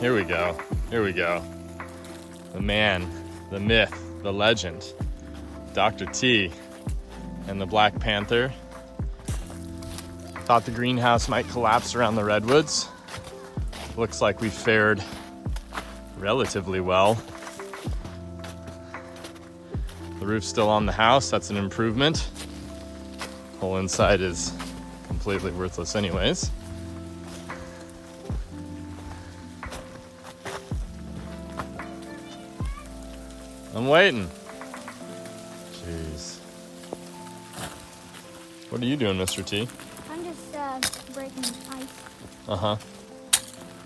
Here we go. Here we go. The man, the myth, the legend, Dr. T and the Black Panther. Thought the greenhouse might collapse around the redwoods. Looks like we fared relatively well. The roof's still on the house, that's an improvement. Whole inside is completely worthless anyways. I'm waiting. Jeez. What are you doing, Mr. T? I'm just breaking ice. Uh-huh.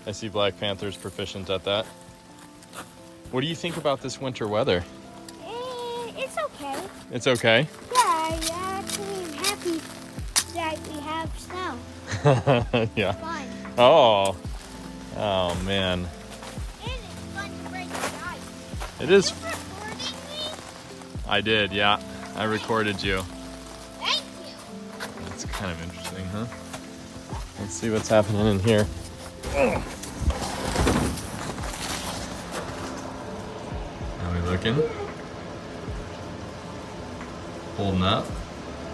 I see Black Panther's proficient at that. What do you think about this winter weather? It's okay. It's okay? Yeah, I actually am happy that we have snow. Yeah. It's fun. Oh. Oh, man. And it's fun to break the ice. It is. Are you recording me? I did, yeah. I recorded you. Thank you. That's kind of interesting, huh? Let's see what's happening in here. Oh. How are we looking? Holding up.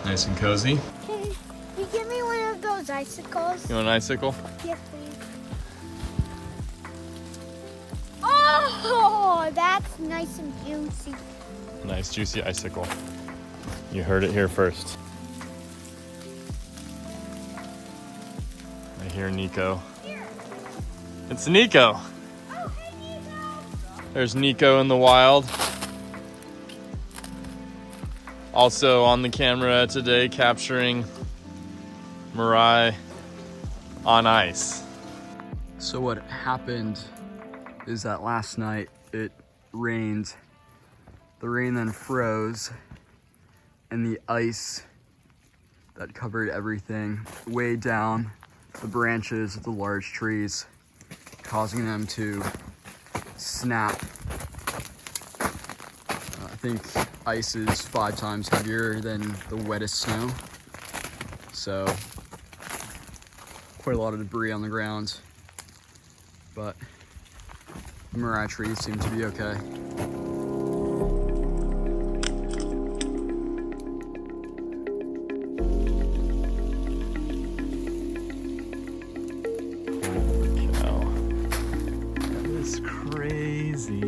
Nice and cozy. Can you give me one of those icicles? You want an icicle? Yes, please. Oh, that's nice and juicy. Nice juicy icicle. You heard it here first. I hear Nico. Here. It's Nico. Oh, hey, Nico. There's Nico in the wild. Also on the camera today, capturing Mirai on ice. So what happened is that last night it rained. The rain then froze, and the ice that covered everything weighed down the branches of the large trees, causing them to snap. I think ice is 5 times heavier than the wettest snow, so quite a lot of debris on the ground, but the Mirai trees seem to be okay. Holy cow. That is crazy.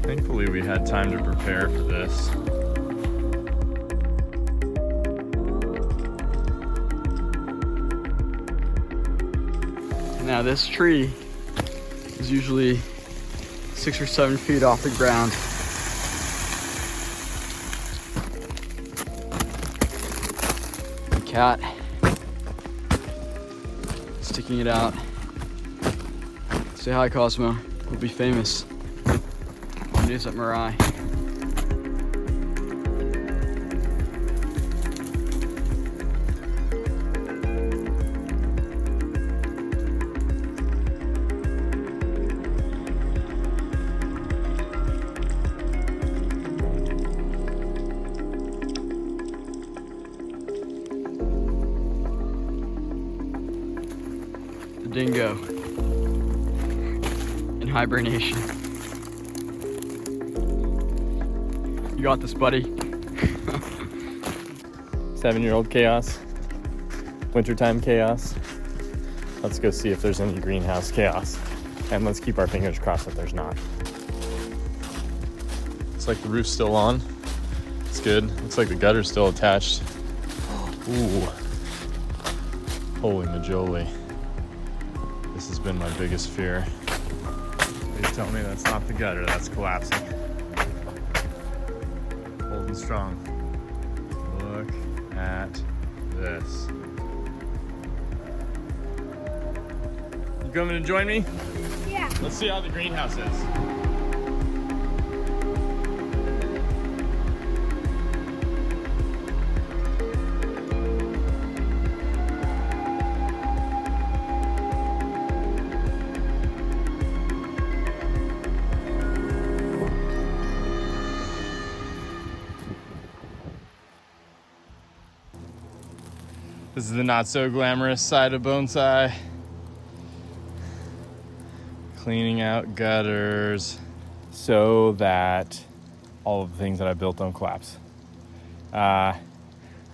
Thankfully, we had time to prepare for this. Now this tree is usually 6 or 7 feet off the ground. The cat sticking it out. Say hi, Cosmo. We'll be famous. News at Mirai. The dingo in hibernation. You got this, buddy. 7-year-old chaos. Wintertime chaos. Let's go see if there's any greenhouse chaos. And let's keep our fingers crossed that there's not. Looks like the roof's still on. It's good. Looks like the gutter's still attached. Ooh. Holy majoli. This has been my biggest fear. Please tell me that's not the gutter that's collapsing. Holding strong. Look at this. You coming to join me? Yeah. Let's see how the greenhouse is. This is the not so glamorous side of Bonsai. Cleaning out gutters so that all of the things that I built don't collapse. I've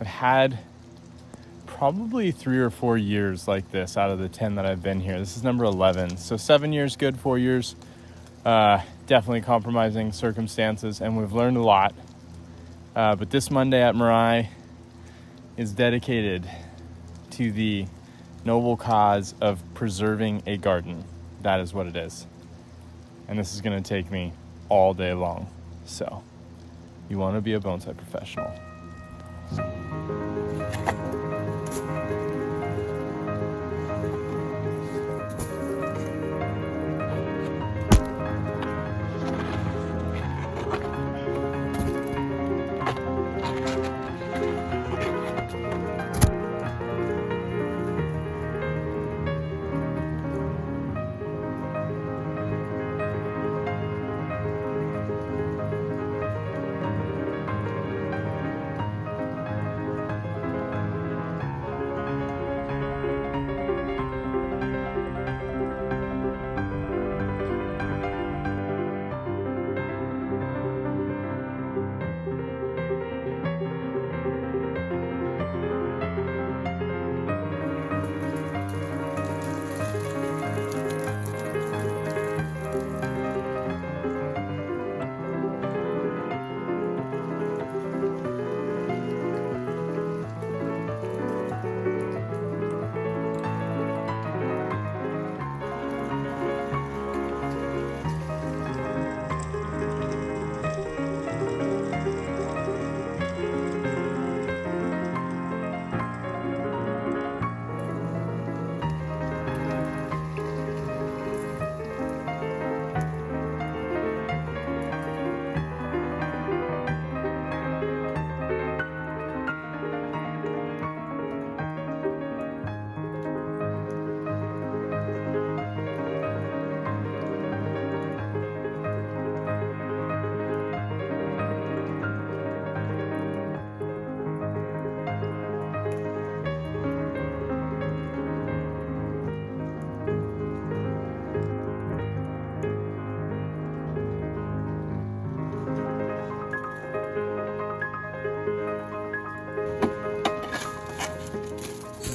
had probably 3 or 4 years like this out of the 10 that I've been here. This is number 11. So 7 years good, 4 years definitely compromising circumstances, and we've learned a lot. But this Monday at Mirai is dedicated to the noble cause of preserving a garden. That is what it is. And this is going to take me all day long. So, you want to be a bonsai professional.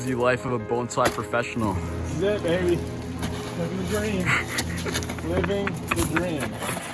The life of a bonsai professional. This is it, baby. Living the dream. Living the dream.